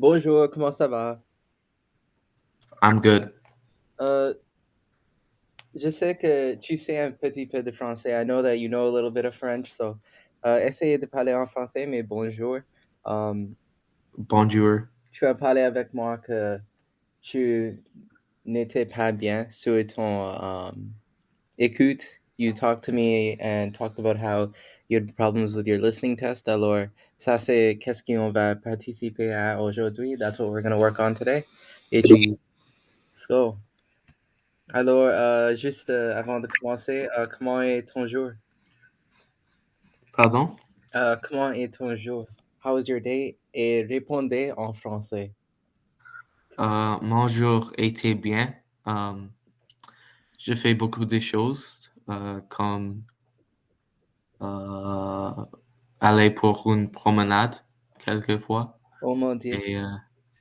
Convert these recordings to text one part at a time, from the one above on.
Bonjour, comment ça va? I'm good. Euh, je sais que tu sais un petit peu de français. I know that you know a little bit of French, so essayez de parler en français, mais bonjour. Um, Bonjour. Tu as parlé avec moi que tu n'étais pas bien sur ton écoute. You talked to me and talked about how you had problems with your listening test. Alors, ça c'est qu'est-ce qu'on va participer à aujourd'hui. That's what we're going to work on today. Et tu, Oui. let's go. Alors, juste avant de commencer, comment est ton jour? Pardon? Comment est ton jour? How was your day? Et répondez en français. Mon jour était bien. Je fais beaucoup de choses, comme euh, aller pour une promenade quelquefois. Oh mon Dieu. Et, euh,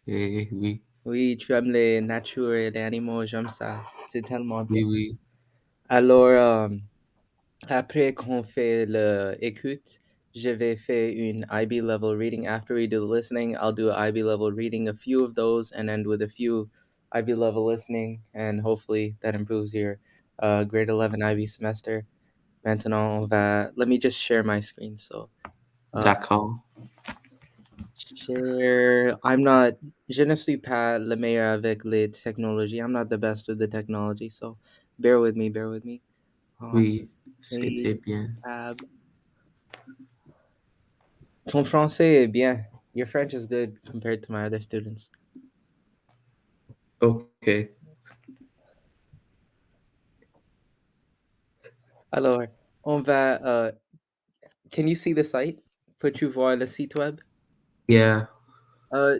et oui, Oui, tu aimes les natures et les animaux, j'aime ça. C'est tellement bien. oui, oui. Alors, après qu'on fait le écoute, je vais faire une IB level reading. After we do the listening, I'll do an IB level reading, a few of those, and end with a few IB level listening, and hopefully that improves your grade 11 IB semester. Maintenant, on va. Let me just share my screen. So, uh, D'accord. share. I'm not. Je ne suis pas le meilleur avec les technologies. I'm not the best with the technology. So, bear with me. Bear with me. Oui, c'était Page bien. tab. Ton français est bien. Your French is good compared to my other students. OK. Alors, on va. Can you see the site? Peux-tu voir le site web? Yeah.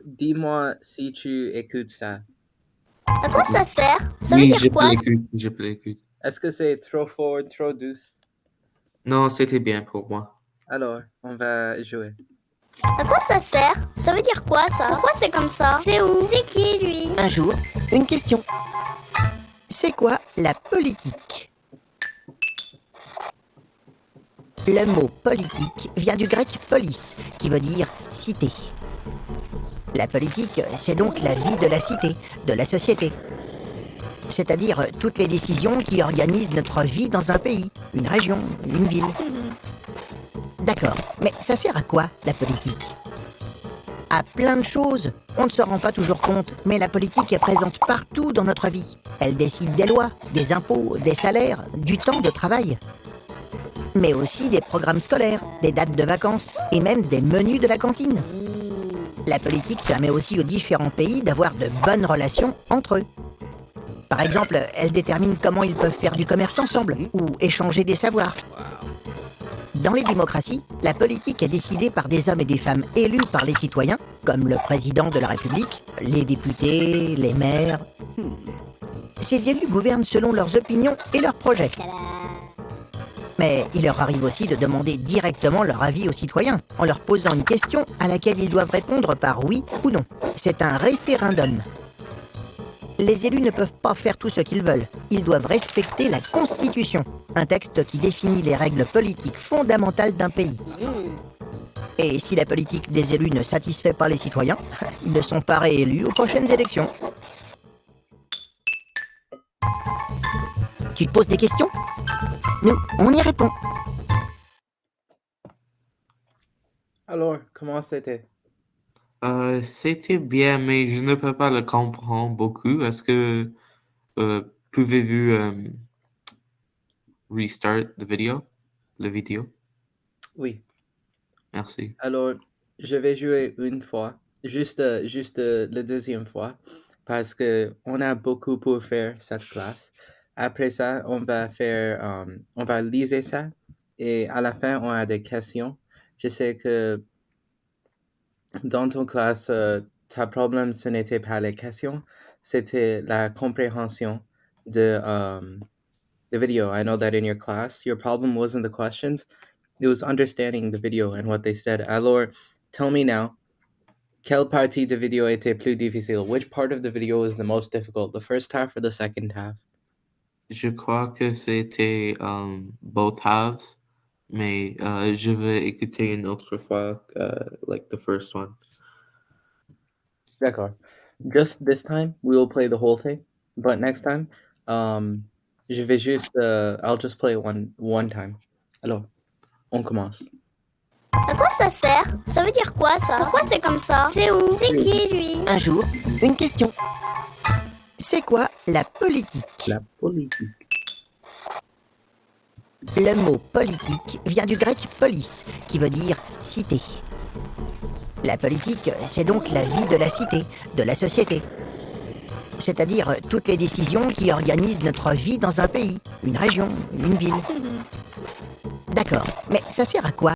Dis-moi si tu écoutes ça. À quoi ça sert? Ça veut Oui, dire je peux quoi? l'écouter, je peux l'écouter. Est-ce que c'est trop fort, trop douce? Non, c'était bien pour moi. Alors, on va jouer. À quoi ça sert? Ça veut dire quoi ça? Pourquoi c'est comme ça? C'est où? C'est qui lui? Un jour, une question. C'est quoi la politique? Le mot politique vient du grec polis, qui veut dire cité. La politique, c'est donc la vie de la cité, de la société. C'est-à-dire toutes les décisions qui organisent notre vie dans un pays, une région, une ville. D'accord, mais ça sert à quoi la politique? À plein de choses. On ne se rend pas toujours compte, mais la politique est présente partout dans notre vie. Elle décide des lois, des impôts, des salaires, du temps de travail. Mais aussi des programmes scolaires, des dates de vacances et même des menus de la cantine. La politique permet aussi aux différents pays d'avoir de bonnes relations entre eux. Par exemple, elle détermine comment ils peuvent faire du commerce ensemble ou échanger des savoirs. Dans les démocraties, la politique est décidée par des hommes et des femmes élus par les citoyens, comme le président de la République, les députés, les maires. Ces élus gouvernent selon leurs opinions et leurs projets. Mais il leur arrive aussi de demander directement leur avis aux citoyens, en leur posant une question à laquelle ils doivent répondre par oui ou non. C'est un référendum. Les élus ne peuvent pas faire tout ce qu'ils veulent. Ils doivent respecter la Constitution, un texte qui définit les règles politiques fondamentales d'un pays. Et si la politique des élus ne satisfait pas les citoyens, ils ne sont pas réélus aux prochaines élections. Tu te poses des questions? Nous, on y répond. Alors, comment c'était? C'était bien, mais je ne peux pas le comprendre beaucoup. Est-ce que pouvez-vous restart the video? Le vidéo? Oui. Merci. Alors, je vais jouer une fois, juste la deuxième fois, parce que on a beaucoup pour faire cette classe. Après ça, on va liser ça, et à la fin, on a des questions. Je sais que dans ton classe, ta problème, ce n'était pas les questions, c'était la compréhension de the video. I know that in your class, your problem wasn't the questions, it was understanding the video and what they said. Alors, tell me now, quelle partie de vidéo était plus difficile? Which part of the video was the most difficult? The first half or the second half? Je crois que c'était both halves, mais je vais écouter une autre fois, like the first one. D'accord. Just this time, we will play the whole thing. But next time, je vais juste, I'll just play one time. Alors, on commence. À quoi ça sert? Ça veut dire quoi ça? Pourquoi c'est comme ça? C'est où? C'est qui lui? Un jour, une question. C'est quoi la politique? La politique. Le mot politique vient du grec polis, qui veut dire cité. La politique, c'est donc la vie de la cité, de la société. C'est-à-dire toutes les décisions qui organisent notre vie dans un pays, une région, une ville. D'accord, mais ça sert à quoi?